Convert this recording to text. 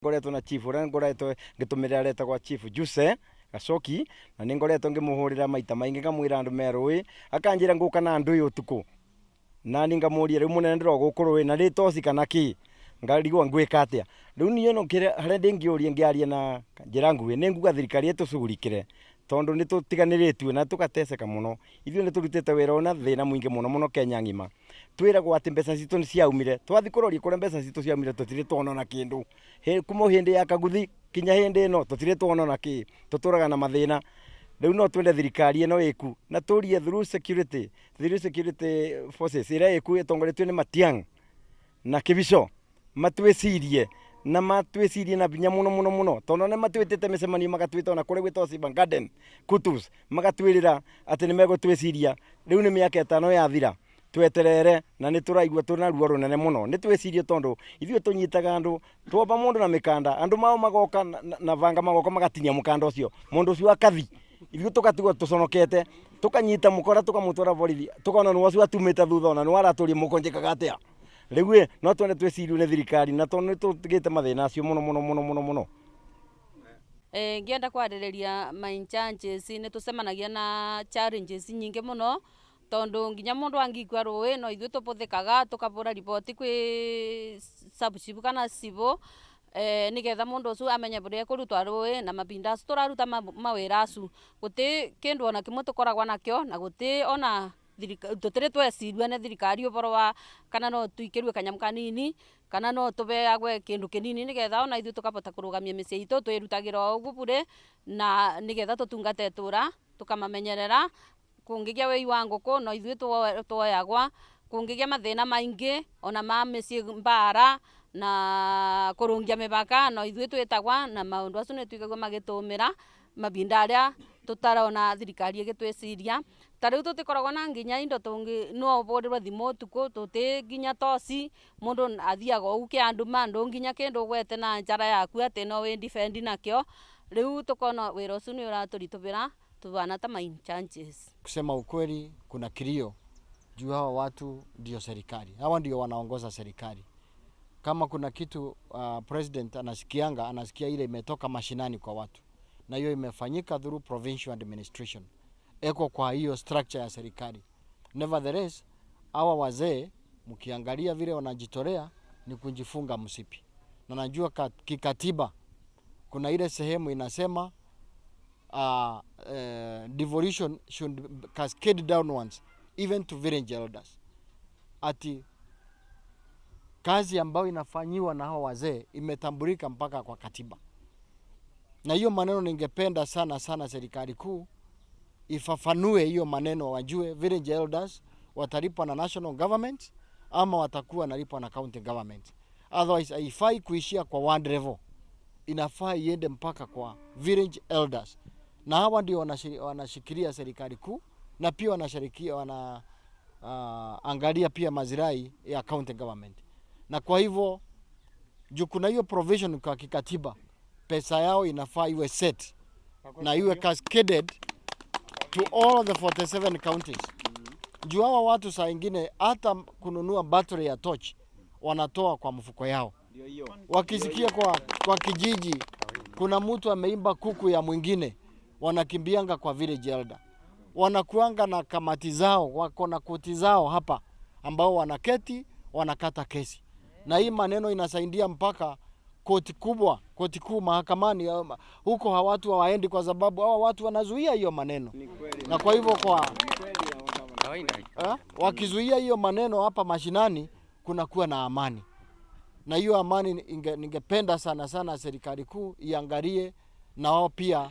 Ngoretwo na chief uria ngoretwo ngitumira leta kwa chief Juse Gacoki na ni ngoretwo ngimuhurira maita maingi ngamwira andu merui akanjira nguka na andu utuku na ni ngamuria riu munene ndirogukurui na ritoci kana ki ngarigwa ngwika atia riu ni no kire hare ndingiuria ngiaria na njira nguhi ni nguga thirikari yetu cugurikire tondu ni tutiganiritwe na tukateseka muno ithuĩ ni turutite wira ona thina mwingi muno Kenya ngima twiragwo ati mbeca citu ni ciaumire twathi kuroria kuria mbeca citu ciaumire tutire twona na kindu kuma hindi ya kaguthi kinya hindi ino tutire twona na ki tuturaga na mathina riu no twende thirikari ino iku na turie through security forces ira iku itongoretio ni Matiang'i na Kibicho matwicirie na matwicirie na binya muno tondu ne matwitite micemanio magatwita ona kuri gwitwo Simba Garden Kutus magatwirira ati ni megutwiciria riu ni miaka 5 yathira tweterere na ni turaigua tuna ruo runene muno ni twicirie tondu ithuĩ tunyitaga andu twomba mundu na mikanda andu mao magoka na vanga magoka magatinia mukanda ucio mundu ucio akathi ithuĩ tugatigwo tuconokete tukanyita mukora tukamutwara borithi tukona ni wacio atumite thutha ona ni waraturia mukonjekaga atia riu no twende twicirio ni thirikari na tondu ni tugite mathina acio muno ngienda kwarĩrĩria my challenges ni tucemanagia na challenges nyingi muno tondu nginya mundu angikua rũĩ no ithuĩ tũbũthĩkaga tukabũra riboti kwĩ sub-chief kana civil nigetha mundu ucio amenye buria kurutwa rũĩ na mabinda acu turaruta mawĩra acu guti kindu ona kimwe tukoragwa nakio na guti ona tutire twecirua ni thirikari uboro wa kana no tuikirwe kanyamu kanini kana no tubeagwe kindu kinini nigetha ona ithuĩ tukabota kurugamia mĩciĩ itũ twirutagira ugu bure na nigetha tutungate itura tukamamenyerera kungigia wei wa nguku no ithuĩ tuoyagwa kungigia mathina maingi ona ma mĩciĩ mbara na kurungia mipaka no ithuĩ twitagwa na maundu acu nitwigagwa magitumira mabinda aria tutarona thirikari igitwiciria tariu tutikoragwa na nginya indo tungi no borirwe thimu tuku tuti nginya toci mundu athiaga ugu kianduma ndu nginya kindu gwete na njara yaku ati no wi defend nakio riu tukona wira ucio ni uraturitubira tubana ta my challenges. Kusema ukweli kuna kilio juu hawa watu ndio serikali, hawa ndio wanaongoza serikali. Kama kuna kitu president anasikia ile imetoka mashinani kwa watu na hiyo imefanyika through provincial administration eko kwa hiyo structure ya serikali. Nevertheless hawa wazee mkiangalia vile wanajitolea ni kujifunga msipi, na najua kikatiba kuna ile sehemu inasema devolution should cascade downwards even to village elders. Ati kazi ambayo inafanyiwa na hao wazee imetambulika mpaka kwa katiba. Na hiyo maneno ningependa sana serikali kuu ifafanue hiyo maneno, wajue village elders watalipwa na national government ama watakuwa nalipwa na county government. Otherwise haifai kuishia kwa one level, inafaa iende mpaka kwa village elders. Na hawa ndio wanashikilia serikali kuu na pia angalia pia mazirai ya county government. Na kwa hivyo juu kuna hiyo provision kwa kikatiba, pesa yao inafaa iwe set na iwe cascaded to all the 47 counties. Juu hawa watu saa ingine hata kununua battery ya torch wanatoa kwa mfuko yao. Wakisikia kwa kijiji kuna mtu ameimba kuku ya mwingine, wanakimbianga kwa village elder. Wanakuanga na kamati zao, wako na koti zao hapa ambao wanaketi wanakata kesi. Na hii maneno inasaidia mpaka koti kuu mahakamani. Huko hawa watu hawaendi kwa sababu hawa watu wanazuia hiyo maneno. Na kwa hivyo wakizuia hiyo maneno hapa mashinani kunakuwa na amani. Na hiyo amani ningependa sana serikali kuu iangalie na wao pia